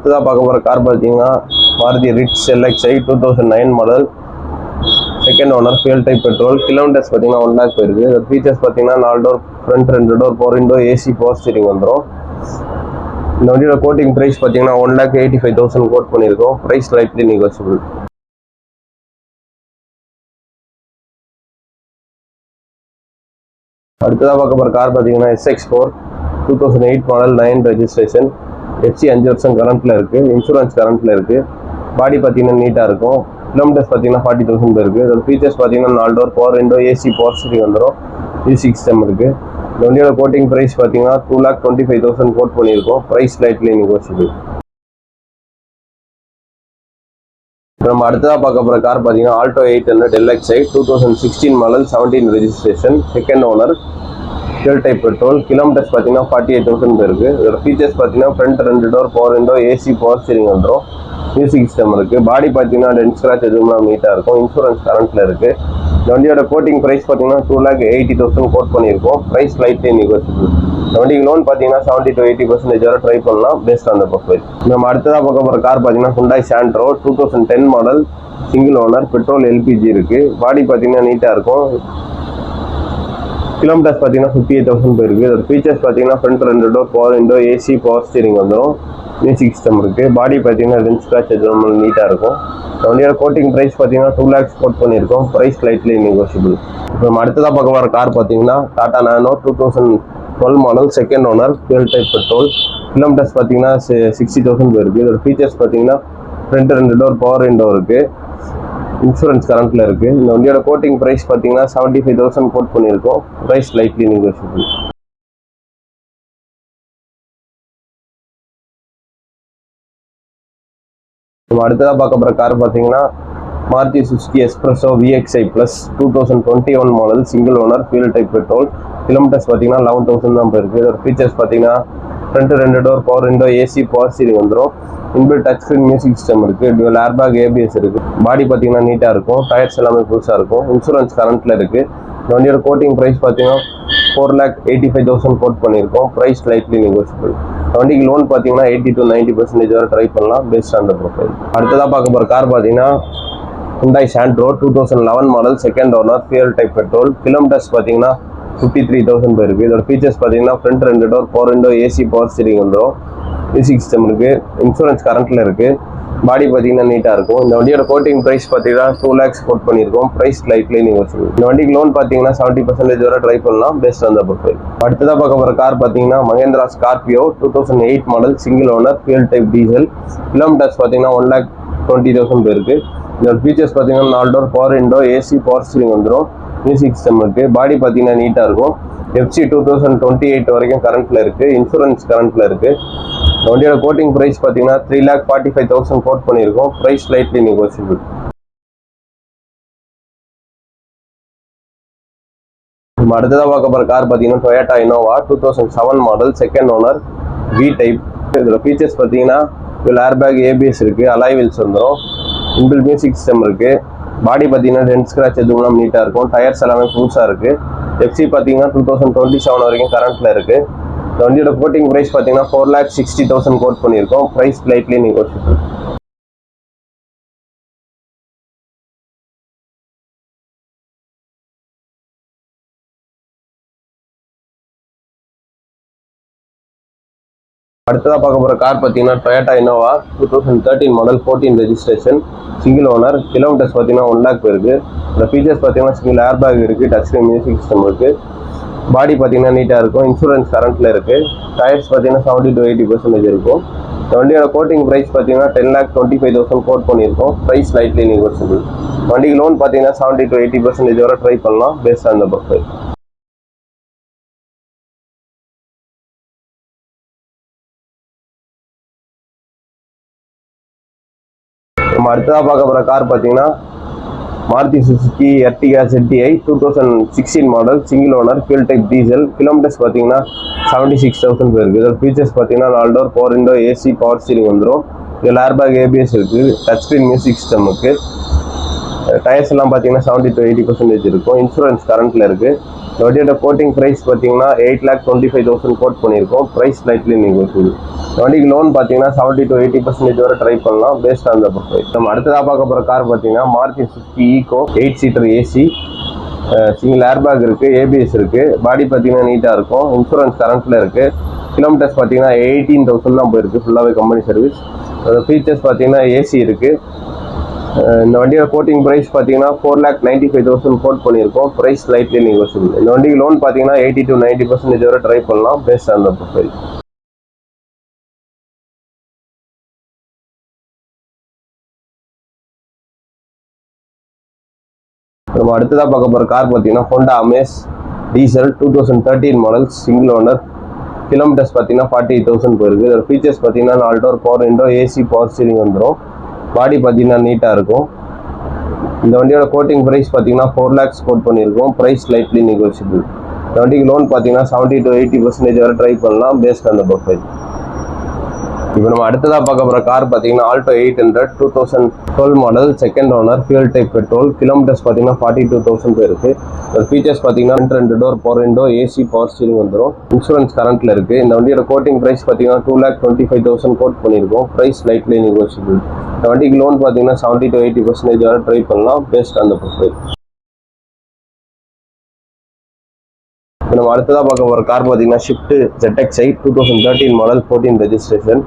அடுத்ததாக பார்க்க போகிற கார் பார்த்தீங்கன்னா Maruti Ritz LXi 2009 model, second owner, fuel type petrol. Kilometres பார்த்தீங்கன்னா 1 lakh போயிருக்கு. ஃபீச்சர்ஸ் பார்த்தீங்கன்னா 4 door front, 2 door power window, AC power steering வந்துடும். இந்த வண்டியோட கோட்டிங் ப்ரைஸ் பார்த்தீங்கன்னா 1,85,000 கோட் பண்ணியிருக்கோம். Price lightly negotiable. அடுத்ததாக பார்க்க போகிற கார் பார்த்தீங்கன்னா SX4 2008 மாடல், 9 ரெஜிஸ்ட்ரேஷன், FC 5 வருஷம் கரண்ட்டில் இருக்குது, இன்சூரன்ஸ் கரண்ட்டில் இருக்குது. பாடி பார்த்தீங்கன்னா நீட்டாக இருக்கும். கிலோமீட்டர்ஸ் பார்த்தீங்கன்னா 40,000 இருக்குது. இதோட ஃபீச்சர்ஸ் பார்த்தீங்கன்னா 4 door power window, AC power steering வந்துடும், மியூசிக் சிஸ்டம் இருக்குது. இந்த வண்டியோட கோட்டிங் ப்ரைஸ் பார்த்தீங்கன்னா 2,25,000 கோட் பண்ணியிருக்கோம். Price lightly negotiable. நம்ம அடுத்ததாக பார்க்க போகிற கார் பார்த்தீங்கன்னா Alto 800 LXi 2016 model, 17 registration, second owner, fuel type petrol. Kilometres பார்த்தீங்கன்னா 48,000 இருக்குது. இதோட ஃபீச்சர்ஸ் பார்த்தீங்கன்னா front 2 door power window, AC power steering வந்துடும், மியூசிக் சிஸ்டம் இருக்குது. பாடி பார்த்தீங்கன்னா டென்ட் ஸ்க்ராட்ச் எதுவும் நீட்டாக இருக்கும், இன்சூரன்ஸ் கரண்ட்டில் இருக்குது. இந்த வண்டியோட கோட்டிங் ப்ரைஸ் பார்த்தீங்கன்னா 2,80,000 கோட் பண்ணியிருக்கோம். Price lightly negotiable. இந்த வண்டிக்கு லோன் பார்த்தீங்கன்னா 70 to 80% வரை ட்ரை பண்ணலாம், பேஸ்ட் ஆன் த ப்ரொஃபைல். நம்ம அடுத்ததாக பார்க்க போகிற கார் பார்த்தீங்கன்னா Hyundai Santro 2010 model, single owner, petrol LPG இருக்குது. பாடி பார்த்தீங்கன்னா நீட்டாக இருக்கும். கிலோமீட்டர்ஸ் பார்த்தீங்கன்னா 58,000 போயிருக்கு. இதோட ஃபீச்சர்ஸ் பார்த்தீங்கன்னா front 2 door power window, AC power steering வந்துடும், மியூசிக் சிஸ்டம் இருக்குது. பாடி பார்த்தீங்கன்னா டென்ட் ஸ்க்ராட்ச் எதுவும் நீட்டாக இருக்கும். வண்டியோட கோட்டிங் ப்ரைஸ் பார்த்தீங்கன்னா 2 lakhs கோட் பண்ணியிருக்கோம். Price lightly negotiable. இப்போ நம்ம அடுத்ததாக பார்க்க வர கார் பார்த்தீங்கன்னா Tata Nano 2012 model, second owner, fuel type petrol. Kilometres பார்த்தீங்கன்னா 60,000 போயிருக்கு. இதோட ஃபீச்சர்ஸ் பார்த்தீங்கன்னா ஃப்ரண்ட் 2 டோர் பவர் விண்டோ இருக்குது, இன்சூரன்ஸ் கரண்ட்டில் இருக்குது. இந்த வண்டியோட கோட்டிங் ப்ரைஸ் பார்த்தீங்கன்னா 75,000 கோட் பண்ணியிருக்கோம். Price lightly negotiable. நம்ம அடுத்ததாக பார்க்க போகிற கார் பார்த்தீங்கன்னா Maruti Suzuki S-Presso VXi Plus 2021 model, single owner, fuel type petrol. Kilometres பார்த்தீங்கன்னா 11,000 தான் போயிருக்கு. இதோட ஃபீச்சர்ஸ் பார்த்தீங்கன்னா front 2 door power window, AC power steering வந்துடும், inbuilt touch screen music system இருக்குது, டுவல் ஏர்பேக், ABS இருக்குது. பாடி பார்த்தீங்கன்னா நீட்டாக இருக்கும், டயர்ஸ் எல்லாமே புதுசாக இருக்கும், இன்சூரன்ஸ் கரண்ட்டில் இருக்குது. இந்த வண்டியோட கோட்டிங் ப்ரைஸ் பார்த்தீங்கன்னா 4,85,000 கோட் பண்ணியிருக்கோம். Price lightly negotiable. வண்டிக்கு லோன் பார்த்தீங்கன்னா 80 to 90% வரை ட்ரை பண்ணலாம், பேஸ்ட் ஆன் த ப்ரொஃபைல். அடுத்ததாக பார்க்க போகிற கார் பார்த்தீங்கன்னா Hyundai Santro 2011 model, second owner, fuel type petrol. Kilometres பார்த்தீங்கன்னா 53,000 போயிருக்கு. இதோட ஃபீச்சர்ஸ் பார்த்தீங்கன்னா front 2 door power window, AC power steering வந்துடும், மியூசிக் சிஸ்டம் இருக்குது, இன்சூரன்ஸ் கரண்ட்டில் இருக்குது. பாடி பார்த்தீங்கன்னா நீட்டாக இருக்கும். இந்த வண்டியோட கோட்டிங் ப்ரைஸ் பார்த்தீங்கன்னா 2 lakhs கோட் பண்ணியிருக்கோம். Price lightly negotiable. இந்த வண்டிக்கு லோன் பார்த்தீங்கன்னா 70% வரை ட்ரை பண்ணலாம், பேஸ்ட் ஆன் த ப்ரொஃபைல். அடுத்ததாக பார்க்க போகிற கார் பார்த்தீங்கன்னா Mahindra Scorpio 2008 model, single owner, fuel type diesel. Kilometres பார்த்தீங்கன்னா 1,20,000 போயிருக்கு. இதோட ஃபீச்சர்ஸ் பார்த்தீங்கன்னா 4 door power window, AC power steering வந்துடும், மியூசிக் சிஸ்டம் இருக்குது. பாடி பார்த்தீங்கன்னா நீட்டாக இருக்கும். FC 2028 வரைக்கும் கரண்ட்டில் இருக்குது, இன்சூரன்ஸ் கரண்ட்டில் இருக்குது. வண்டியோட கோட்டிங் ப்ரைஸ் பார்த்தீங்கன்னா 3,45,000 கோட் பண்ணியிருக்கோம். Price lightly negotiable. நம்ம அடுத்ததாக பார்க்க போகிற கார் பார்த்தீங்கன்னா Toyota Innova 2007 model, second owner, V type. இதோட ஃபீச்சர்ஸ் பார்த்தீங்கன்னா ஏர்பேக், ABS இருக்குது, அலாய் வீல்ஸ் வந்துடும், இன்பில்ட் மியூசிக் சிஸ்டம் இருக்குது. பாடி பார்த்தீங்கன்னா டென்ட் ஸ்க்ராட்ச் எதுவும் நீட்டாக இருக்கும், டயர்ஸ் எல்லாமே புதுசாக இருக்குது. FC பார்த்தீங்கன்னா 2027 வரைக்கும் கரண்ட்டில் இருக்குது. இந்த வண்டியோட கோட்டிங் ப்ரைஸ் பார்த்தீங்கன்னா 4,60,000 கோட் பண்ணியிருக்கோம். Price lightly negotiable. அடுத்ததாக பார்க்க போகிற கார் பார்த்தீங்கன்னா Toyota Innova 2013 model, 14 registration, single owner. Kilometres பார்த்தீங்கன்னா 1 lakh போயிருக்கு. இந்த ஃபீச்சர்ஸ் பார்த்தீங்கன்னா சிங்கிள் ஏர்பேக் இருக்குது, டச் ஸ்க்ரீன் மியூசிக் சிஸ்டம் இருக்குது. பாடி பார்த்தீங்கன்னா நீட்டாக இருக்கும், இன்சூரன்ஸ் கரண்ட்டில் இருக்குது. டயர்ஸ் பார்த்தீங்கன்னா 70 to 80% இருக்கும். இந்த வண்டியோட கோட்டிங் ப்ரைஸ் பார்த்தீங்கன்னா 10,25,000 கோட் பண்ணியிருக்கோம். Price lightly negotiable. வண்டிக்கு லோன் பார்த்தீங்கன்னா 70 to 80% வரை ட்ரை பண்ணலாம், பேஸ்ட் ஆன் த ப்ரொஃபைல். நம்ம அடுத்ததாக பார்க்க போகிற கார் பார்த்தீங்கன்னா Maruti Suzuki Ertiga ZDi 2016 model, single owner, fuel type diesel. Kilometres பார்த்தீங்கன்னா 76,000 போயிருக்கு. இதோட ஃபீச்சர்ஸ் பார்த்தீங்கன்னா 4 door power window, AC power steering வந்துடும், இதில் ஏர்பேக், ABS இருக்குது, டச் ஸ்க்ரீன் மியூசிக் சிஸ்டம் இருக்குது. டயர்ஸ் எல்லாம் பார்த்தீங்கன்னா 70 to 80% இருக்கும், இன்சூரன்ஸ் கரண்ட்டில் இருக்குது. இந்த வண்டியோட கோட்டிங் ப்ரைஸ் பார்த்தீங்கன்னா 8,25,000 கோட் பண்ணியிருக்கோம். Price slightly negotiable. இந்த வண்டிக்கு லோன் பார்த்தீங்கன்னா 70 to 80% வரை ட்ரை பண்ணலாம் பேஸ்ட் ஆன் த ப்ரொஃபைல். நம்ம அடுத்ததாக பார்க்க போகிற கார் பார்த்தீங்கன்னா Maruti Suzuki Eeco 8 seater AC, single airbag இருக்குது, ஏபிஎஸ் இருக்குது. பாடி பார்த்தீங்கன்னா நீட்டாக இருக்கும். இன்சூரன்ஸ் கரண்ட்டில் இருக்குது. கிலோமீட்டர்ஸ் பார்த்தீங்கன்னா 18,000 தான் போயிருக்கு. ஃபுல்லாகவே கம்பெனி சர்வீஸ். ஃபீச்சர்ஸ் பார்த்தீங்கன்னா ஏசி இருக்குது. இந்த வண்டியோட கோட்டிங் ப்ரைஸ் பார்த்தீங்கன்னா 4,95,000 கோட் பண்ணியிருக்கோம். Price slightly negotiable. இந்த வண்டிக்கு லோன் பார்த்தீங்கன்னா 80 to 90% வரை ட்ரை பண்ணலாம் பேஸ்ட் ஆன் த ப்ரொஃபைல். நம்ம அடுத்ததாக பார்க்க போகிற கார் பார்த்தீங்கன்னா Honda Amaze diesel 2013 model, single owner. Kilometres பார்த்தீங்கன்னா 48,000 போயிருக்கு. இதோட ஃபீச்சர்ஸ் பார்த்தீங்கன்னா 4 door power window, AC, power steering வந்துடும். பாடி பார்த்தீங்கன்னா நீட்டாக இருக்கும். இந்த வண்டியோட கோட்டிங் ப்ரைஸ் பார்த்தீங்கன்னா 4 lakhs கோட் பண்ணியிருக்கோம். Price slightly negotiable. இந்த வண்டிக்கு லோன் பார்த்தீங்கன்னா 70 to 80% வரை ட்ரை பண்ணலாம் பேஸ்ட் ஆன் த ப்ரொஃபைல். இப்போ நம்ம அடுத்ததாக பார்க்க போகிற கார் பார்த்தீங்கன்னா Alto 800 2012 model, second owner, fuel type petrol. Kilometres பார்த்தீங்கன்னா 42,000 போயிருக்கு. ஃபீச்சர்ஸ் பார்த்தீங்கன்னா 2 door power window, AC, power steering வந்துடும். இன்சூரன்ஸ் கரண்ட்டில் இருக்குது. இந்த வண்டியோட கோட்டிங் ப்ரைஸ் பார்த்தீங்கன்னா 2,25,000 கோட் பண்ணியிருக்கோம். Price slightly negotiable. இந்த வண்டிக்கு லோன் பார்த்தீங்கன்னா 70 to 80% வரை ட்ரை பண்ணலாம் பேஸ்ட் ஆன் த ப்ரொஃபைல். இப்போ நம்ம அடுத்ததாக பார்க்க போகிற கார் பார்த்தீங்கன்னா shift ZXi 2013 model, 14 registration,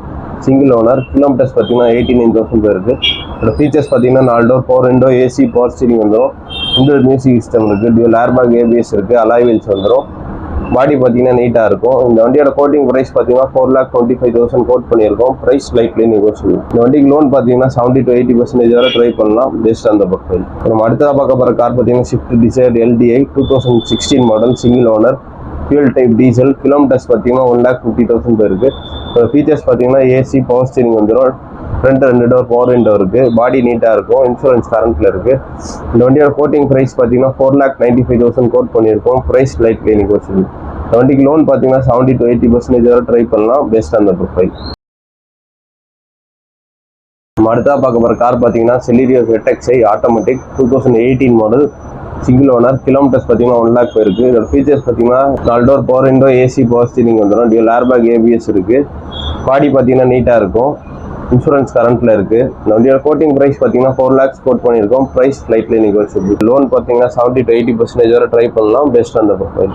single owner. Kilometres பார்த்தீங்கன்னா 89,000 போயிருக்கு. இதோட ஃபீச்சர்ஸ் பார்த்தீங்கன்னா 4 door power window, AC, power steering வந்துடும். இன்டோர் மியூசிக் சிஸ்டம் இருக்குது. டியூல் ஏர்பேக், ஏபிஎஸ் இருக்குது. அலாய் வீல்ஸ் வந்துடும். பாடி பார்த்தீங்கன்னா நீட்டாக இருக்கும். இந்த வண்டியோட கோட்டிங் ப்ரைஸ் பார்த்தீங்கன்னா 4,25,000 கோட் பண்ணியிருக்கோம். Price slightly negotiable. இந்த வண்டிக்கு லோன் பார்த்தீங்கன்னா 70 to 80% வரை ட்ரை பண்ணலாம் பேஸ்ட் ஆன் த ப்ரொஃபைல். நம்ம அடுத்ததாக பார்க்க போகிற கார் பார்த்தீங்கன்னா Swift desire LDI 2016 model, single owner, fuel type diesel. Kilometres பார்த்தீங்கன்னா 1,50,000 போயிருக்கு. ஃபீச்சர்ஸ் பார்த்தீங்கன்னா ஏசி, பவர் ஸ்டீரிங் வந்துடும். ஃப்ரண்ட் 2 டோர் பவர் விண்டோ இருக்குது. பாடி நீட்டாக இருக்கும். இன்சூரன்ஸ் கரண்ட்டில் இருக்குது. இந்த வண்டியோட கோட்டிங் ப்ரைஸ் பார்த்தீங்கன்னா 4,95,000 கோட் பண்ணியிருக்கோம். Price slightly negotiable. இந்த வண்டிக்கு லோன் பார்த்தீங்கன்னா 70 to 80% வரை ட்ரை பண்ணலாம் பேஸ்ட் ஆன் த ப்ரொஃபைல். நம்ம அடுத்ததாக பார்க்க போகிற கார் பார்த்தீங்கன்னா Celerio ZXi automatic 2018 model, single owner. Kilometres பார்த்தீங்கன்னா 1 lakh போயிருக்கு. இதோட ஃபீச்சர்ஸ் பார்த்தீங்கன்னா 4 door power window, AC, power steering வந்துடும். டியூல் ஏர்பேக், ஏபிஎஸ் இருக்குது. பாடி பார்த்தீங்கன்னா நீட்டாக இருக்கும். இன்சூரன்ஸ் கரண்ட்டில் இருக்குது. இந்த வண்டியோட கோட்டிங் ப்ரைஸ் பார்த்தீங்கன்னா 4 lakhs கோட் பண்ணியிருக்கோம். Price slightly negotiable. லோன் பார்த்தீங்கன்னா 70 to 80% வரை ட்ரை பண்ணலாம் பேஸ்ட் ஆன் த ப்ரொஃபைல்.